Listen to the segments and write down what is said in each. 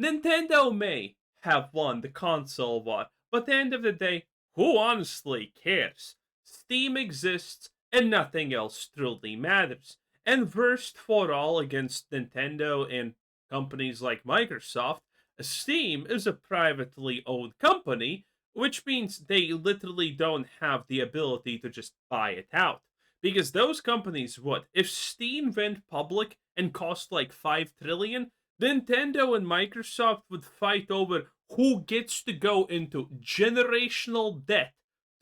Nintendo may have won the console war, but at the end of the day, who honestly cares? Steam exists, and nothing else truly matters. And first for all against Nintendo and companies like Microsoft, Steam is a privately owned company, which means they literally don't have the ability to just buy it out. Because those companies would. If Steam went public and cost like 5 trillion, Nintendo and Microsoft would fight over who gets to go into generational debt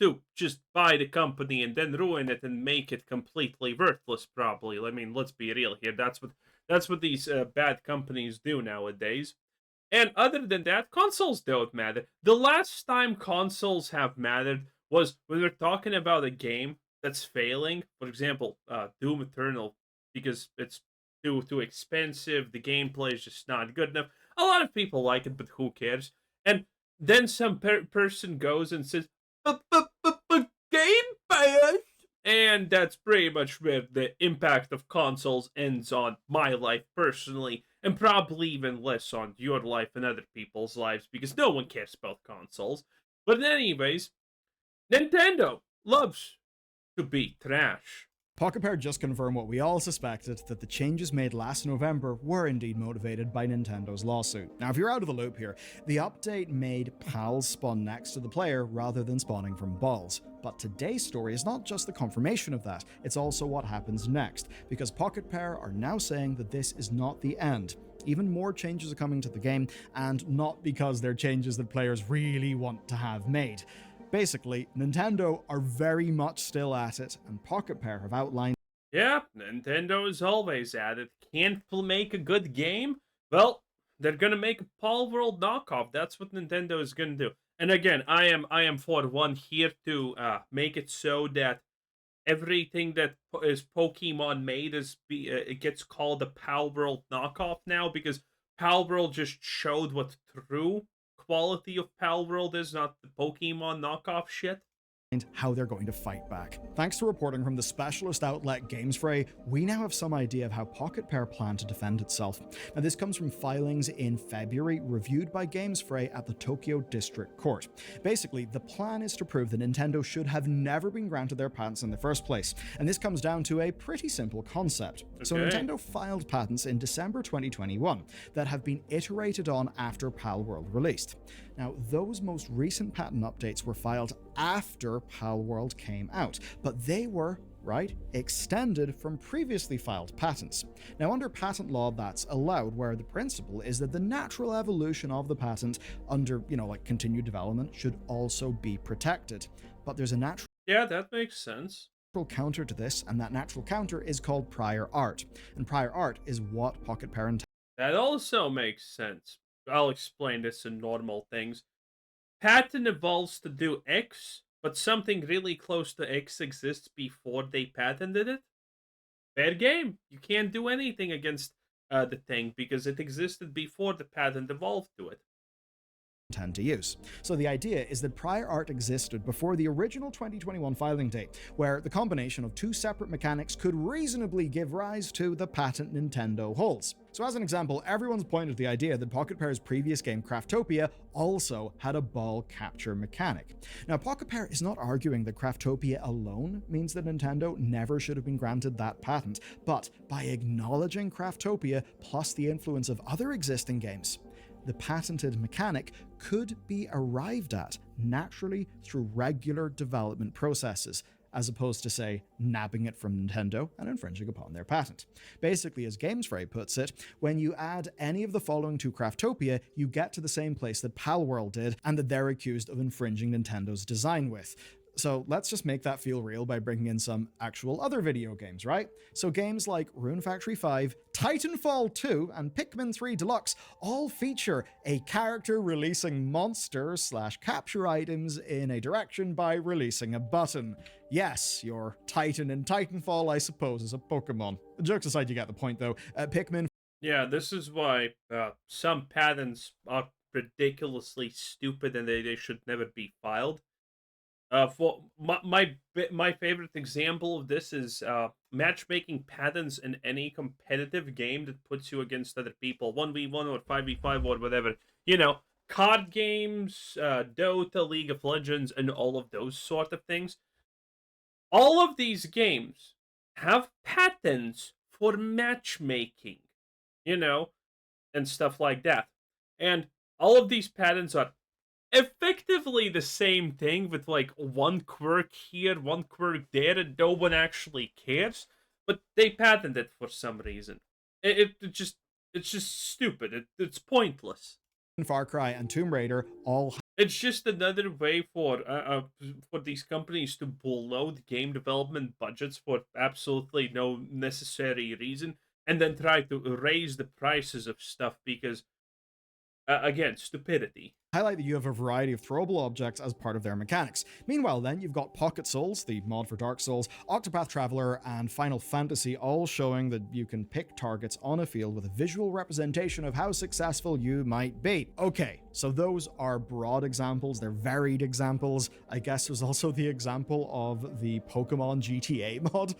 to just buy the company and then ruin it and make it completely worthless. Probably. I mean, let's be real here. That's what these bad companies do nowadays. And other than that, consoles don't matter. The last time consoles have mattered was when we're talking about a game that's failing. For example, Doom Eternal, because it's too expensive. The gameplay is just not good enough. A lot of people like it, but who cares? And then some person goes and says, "But Game Pass," and that's pretty much where the impact of consoles ends on my life personally, and probably even less on your life and other people's lives because no one cares about consoles. But anyways, Nintendo loves to be trash. Pocket Pair just confirmed what we all suspected, that the changes made last November were indeed motivated by Nintendo's lawsuit. Now, if you're out of the loop here, the update made pals spawn next to the player rather than spawning from balls. But today's story is not just the confirmation of that, it's also what happens next, because Pocket Pair are now saying that this is not the end. Even more changes are coming to the game, and not because they're changes that players really want to have made. Basically, Nintendo are very much still at it, and Pocket Pair have outlined. Yeah, Nintendo is always at it. Can't make a good game? Well, they're gonna make a Palworld knockoff. That's what Nintendo is gonna do. And again, I am for one here to make it so that everything that is Pokemon made it gets called a Palworld knockoff now because Palworld just showed what true quality of Palworld is, not the Pokemon knockoff shit. How they're going to fight back. Thanks to reporting from the specialist outlet GamesFray, we now have some idea of how Pocket Pair plan to defend itself. Now, this comes from filings in February reviewed by GamesFray at the Tokyo District Court. Basically, the plan is to prove that Nintendo should have never been granted their patents in the first place, and this comes down to a pretty simple concept. So Okay. Nintendo filed patents in December 2021 that have been iterated on after Palworld released. Now, those most recent patent updates were filed after Palworld came out, but they were, right, extended from previously filed patents. Now, under patent law, that's allowed, where the principle is that the natural evolution of the patent under, like continued development should also be protected. But there's a natural Yeah, that makes sense. counter to this, and that natural counter is called prior art. And prior art is what Pocket Pair That also makes sense. I'll explain this in normal things. Pattern evolves to do X, but something really close to X exists before they patented it. Fair game. You can't do anything against the thing because it existed before the patent evolved to it. intend to use. So the idea is that prior art existed before the original 2021 filing date, where the combination of two separate mechanics could reasonably give rise to the patent Nintendo holds. So as an example, everyone's pointed to the idea that Pocket Pair's previous game Craftopia also had a ball capture mechanic. Now, Pocket Pair is not arguing that Craftopia alone means that Nintendo never should have been granted that patent, but by acknowledging Craftopia plus the influence of other existing games, the patented mechanic could be arrived at naturally through regular development processes, as opposed to, say, nabbing it from Nintendo and infringing upon their patent. Basically, as GamesFray puts it, when you add any of the following to Craftopia, you get to the same place that Palworld did and that they're accused of infringing Nintendo's design with. So let's just make that feel real by bringing in some actual other video games, right? So games like Rune Factory 5, Titanfall 2, and Pikmin 3 Deluxe all feature a character releasing monsters/capture items in a direction by releasing a button. Yes, your Titan in Titanfall, I suppose, is a Pokemon. Jokes aside, you get the point though. Pikmin Yeah, this is why some patents are ridiculously stupid and they should never be filed. For my favorite example of this is matchmaking patterns in any competitive game that puts you against other people, 1v1 or 5v5 or whatever. You know, card games, Dota, League of Legends, and all of those sort of things. All of these games have patterns for matchmaking, you know, and stuff like that. And all of these patterns are effectively the same thing with like one quirk here, one quirk there, and no one actually cares. But they patent it for some reason. It just it's just stupid. It's pointless. Far Cry and Tomb Raider all It's just another way for these companies to bloat game development budgets for absolutely no necessary reason, and then try to raise the prices of stuff because again, stupidity. highlight that you have a variety of throwable objects as part of their mechanics. Meanwhile, then, you've got Pocket Souls, the mod for Dark Souls, Octopath Traveler, and Final Fantasy all showing that you can pick targets on a field with a visual representation of how successful you might be. Okay, so those are broad examples, they're varied examples. I guess there's also the example of the Pokemon GTA mod,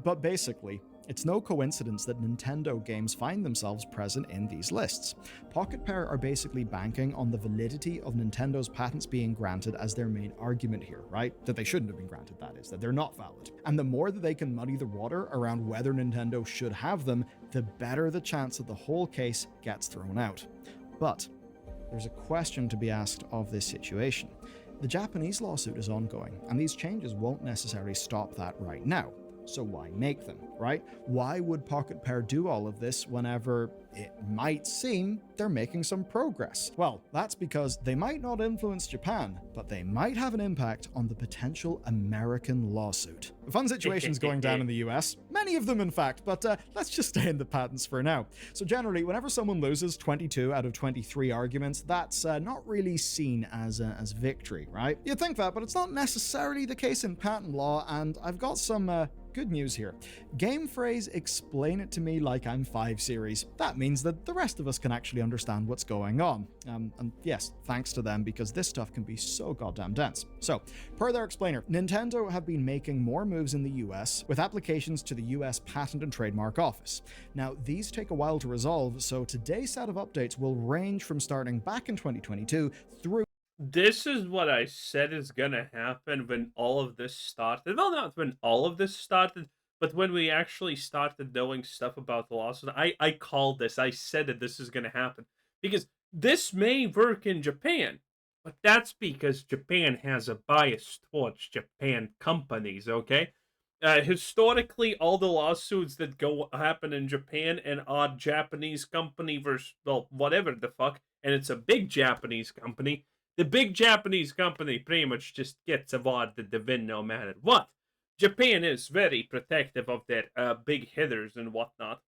but basically, it's no coincidence that Nintendo games find themselves present in these lists. Pocket Pair are basically banking on the validity of Nintendo's patents being granted as their main argument here, right? That they shouldn't have been granted, that is, that they're not valid. And the more that they can muddy the water around whether Nintendo should have them, the better the chance that the whole case gets thrown out. But there's a question to be asked of this situation. The Japanese lawsuit is ongoing, and these changes won't necessarily stop that right now. So why make them, right? Why would Pocket Pair do all of this whenever it might seem they're making some progress? Well, that's because they might not influence Japan, but they might have an impact on the potential American lawsuit. Fun situations going down in the US, many of them in fact, but let's just stay in the patents for now. So generally, whenever someone loses 22 out of 23 arguments, that's not really seen as victory, right? You'd think that, but it's not necessarily the case in patent law, and I've got some good news here. Game Phrase explain it to me like I'm 5 series. That means that the rest of us can actually understand what's going on. And yes, thanks to them, because this stuff can be so goddamn dense. So, per their explainer, Nintendo have been making more moves in the US with applications to the US Patent and Trademark Office. Now, these take a while to resolve, so today's set of updates will range from starting back in 2022 through This is what I said is gonna happen when all of this started. Well, not when all of this started, but when we actually started knowing stuff about the lawsuit. I called this. I said that this is gonna happen because this may work in Japan, but that's because Japan has a bias towards Japan companies. Okay, historically, all the lawsuits that go happen in Japan and are Japanese company versus well, whatever the fuck, and it's a big Japanese company, the big Japanese company pretty much just gets awarded the win no matter what. Japan is very protective of their big hitters and whatnot.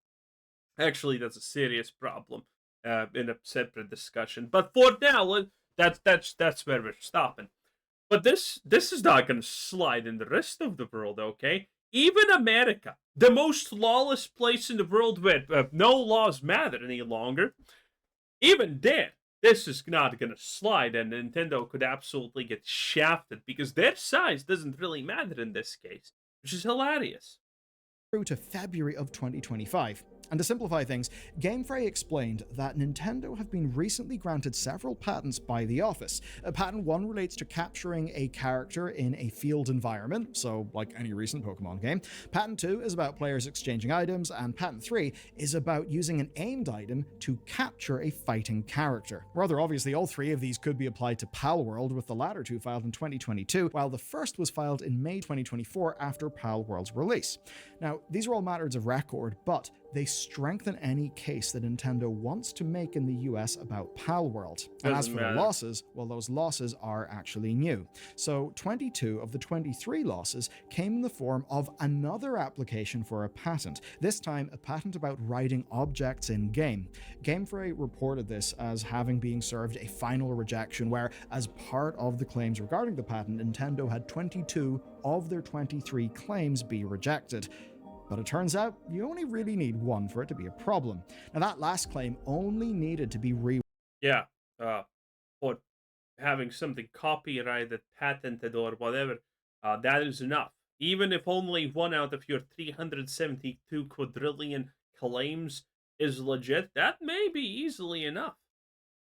Actually, that's a serious problem in a separate discussion. But for now, that's where we're stopping. But this is not going to slide in the rest of the world, okay? Even America, the most lawless place in the world where no laws matter any longer, even there, this is not going to slide, and Nintendo could absolutely get shafted because their size doesn't really matter in this case, which is hilarious. through to February of 2025. And to simplify things, Gamefrey explained that Nintendo have been recently granted several patents by the office. Patent 1 relates to capturing a character in a field environment, so like any recent Pokemon game. Patent 2 is about players exchanging items, and Patent 3 is about using an aimed item to capture a fighting character. Rather obviously, all three of these could be applied to Palworld, with the latter two filed in 2022, while the first was filed in May 2024 after Palworld's release. Now, these are all matters of record, but they strengthen any case that Nintendo wants to make in the US about Palworld. And as for the losses, well, those losses are actually new. So 22 of the 23 losses came in the form of another application for a patent, this time a patent about writing objects in-game. Gamefrey reported this as having been served a final rejection where, as part of the claims regarding the patent, Nintendo had 22 of their 23 claims be rejected. But it turns out you only really need one for it to be a problem. Now, that last claim only needed to be Yeah, but having something copyrighted, patented, or whatever, that is enough. Even if only one out of your 372 quadrillion claims is legit, that may be easily enough.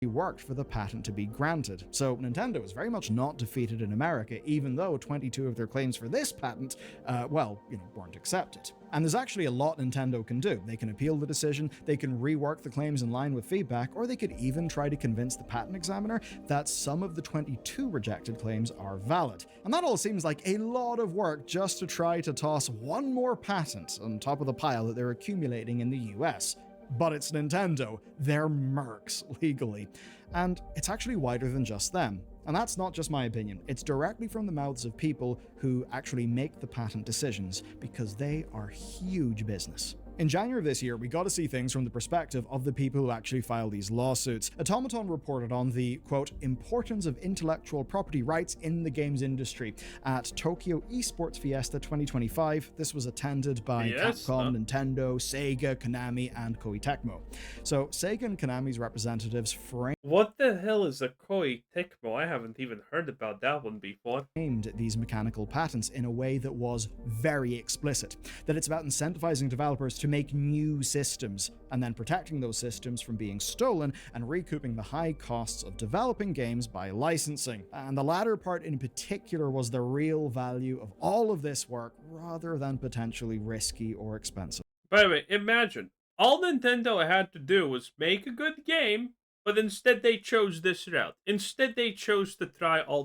Worked for the patent to be granted. So Nintendo is very much not defeated in America, even though 22 of their claims for this patent, weren't accepted. And there's actually a lot Nintendo can do. They can appeal the decision, they can rework the claims in line with feedback, or they could even try to convince the patent examiner that some of the 22 rejected claims are valid. And that all seems like a lot of work just to try to toss one more patent on top of the pile that they're accumulating in the US. But it's Nintendo. They're mercs legally. And it's actually wider than just them. And that's not just my opinion. It's directly from the mouths of people who actually make the patent decisions, because they are huge business. In January of this year, we got to see things from the perspective of the people who actually file these lawsuits. Automaton reported on the, quote, importance of intellectual property rights in the games industry at Tokyo Esports Fiesta 2025. This was attended by Capcom, Nintendo, Sega, Konami, and Koei Tecmo. So Sega and Konami's representatives What the hell is a Koei Tecmo? I haven't even heard about that one before. Framed these mechanical patents in a way that was very explicit, that it's about incentivizing developers to make new systems, and then protecting those systems from being stolen and recouping the high costs of developing games by licensing. And the latter part in particular was the real value of all of this work, rather than potentially risky or expensive. By the way, imagine, all Nintendo had to do was make a good game, but instead they chose this route. Instead they chose to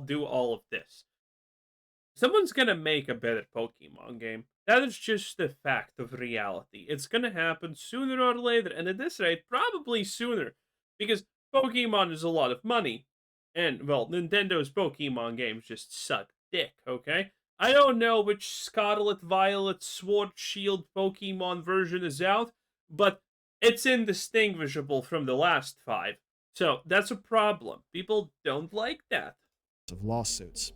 do all of this. Someone's gonna make a better Pokemon game. That is just the fact of reality. It's gonna happen sooner or later, and at this rate, probably sooner. Because Pokemon is a lot of money. And, well, Nintendo's Pokemon games just suck dick, okay? I don't know which Scarlet, Violet, Sword, Shield Pokemon version is out, but it's indistinguishable from the last 5. So, that's a problem. People don't like that. Of lawsuits.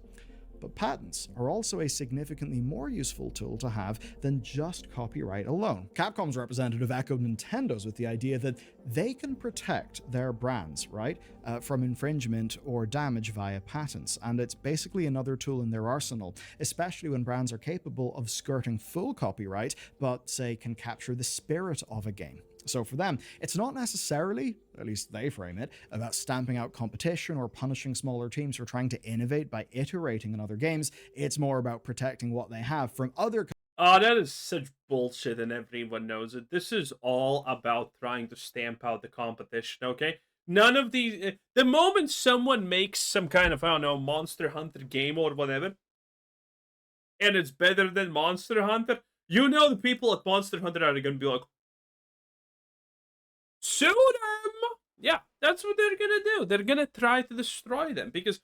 But patents are also a significantly more useful tool to have than just copyright alone. Capcom's representative echoed Nintendo's with the idea that they can protect their brands, right, from infringement or damage via patents, and it's basically another tool in their arsenal, especially when brands are capable of skirting full copyright, but say can capture the spirit of a game. So for them, it's not necessarily, at least they frame it, about stamping out competition or punishing smaller teams for trying to innovate by iterating on other games. It's more about protecting what they have from other. Oh, that is such bullshit, and everyone knows it. This is all about trying to stamp out the competition, okay? None of these. The moment someone makes some kind of, I don't know, Monster Hunter game or whatever, and it's better than Monster Hunter, you know the people at Monster Hunter are going to be like, sue them! Yeah, that's what they're gonna do. They're gonna try to destroy them, because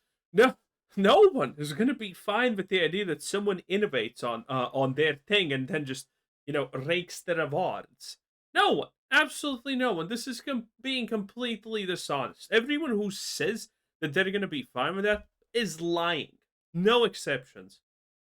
no one is gonna be fine with the idea that someone innovates on their thing and then just, rakes the rewards. No one. Absolutely no one. This is being completely dishonest. Everyone who says that they're gonna be fine with that is lying. No exceptions.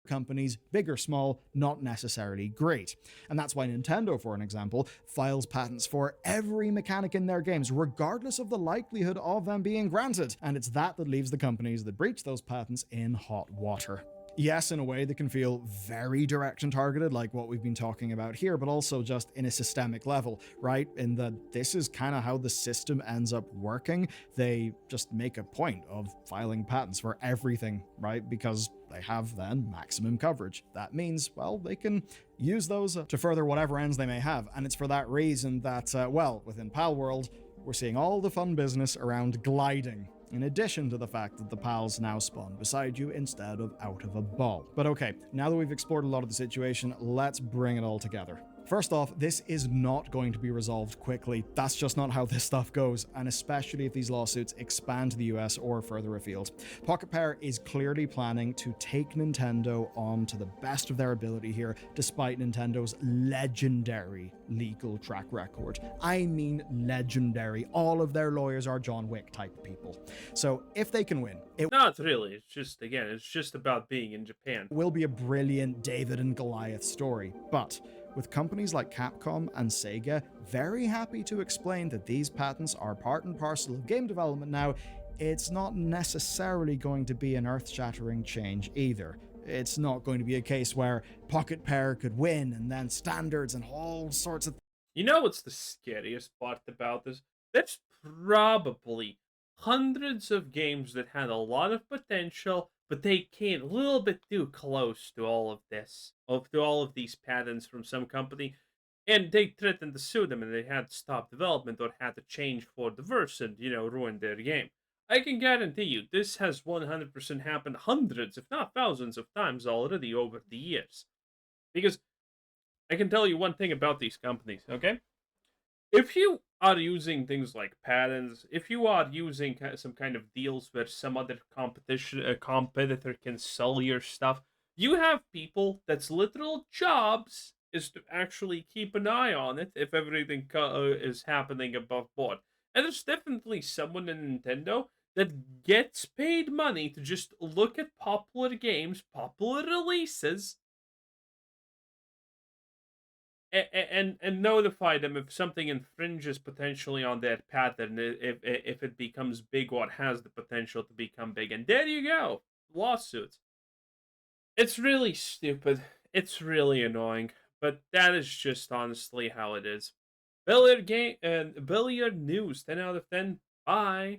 Companies, big or small, not necessarily great. And that's why Nintendo, for an example, files patents for every mechanic in their games, regardless of the likelihood of them being granted. And it's that leaves the companies that breach those patents in hot water. Yes, in a way that can feel very direct and targeted, like what we've been talking about here, but also just in a systemic level, right? In that this is kind of how the system ends up working. They just make a point of filing patents for everything, right? Because they have then maximum coverage. That means, well, they can use those to further whatever ends they may have. And it's for that reason that, within Palworld, we're seeing all the fun business around gliding, in addition to the fact that the pals now spawn beside you instead of out of a ball. But okay, now that we've explored a lot of the situation, let's bring it all together. First off, this is not going to be resolved quickly. That's just not how this stuff goes, and especially if these lawsuits expand to the US or further afield. Pocket Pair is clearly planning to take Nintendo on to the best of their ability here, despite Nintendo's legendary legal track record. I mean legendary. All of their lawyers are John Wick type people. So if they can win, Not really. It's just about being in Japan. Will be a brilliant David and Goliath story, but with companies like Capcom and Sega very happy to explain that these patents are part and parcel of game development now, it's not necessarily going to be an earth shattering change either. It's not going to be a case where Pocket Pair could win and then standards and all sorts of. You know what's the scariest part about this? There's probably hundreds of games that had a lot of potential, but they came a little bit too close to all of this, to all of these patents from some company, and they threatened to sue them, and they had to stop development or had to change for the verse and ruin their game. I can guarantee you, this has 100% happened hundreds, if not thousands, of times already over the years. Because I can tell you one thing about these companies, okay? If you are using things like patents, if you are using some kind of deals where some other competitor can sell your stuff, you have people that's literal jobs is to actually keep an eye on it if everything is happening above board. And there's definitely someone in Nintendo that gets paid money to just look at popular games, popular releases, and notify them if something infringes potentially on their pattern, if it becomes big or has the potential to become big. And there you go, lawsuits. It's really stupid. It's really annoying, but that is just honestly how it is. Billiard game and billiard news. 10 out of 10. Bye.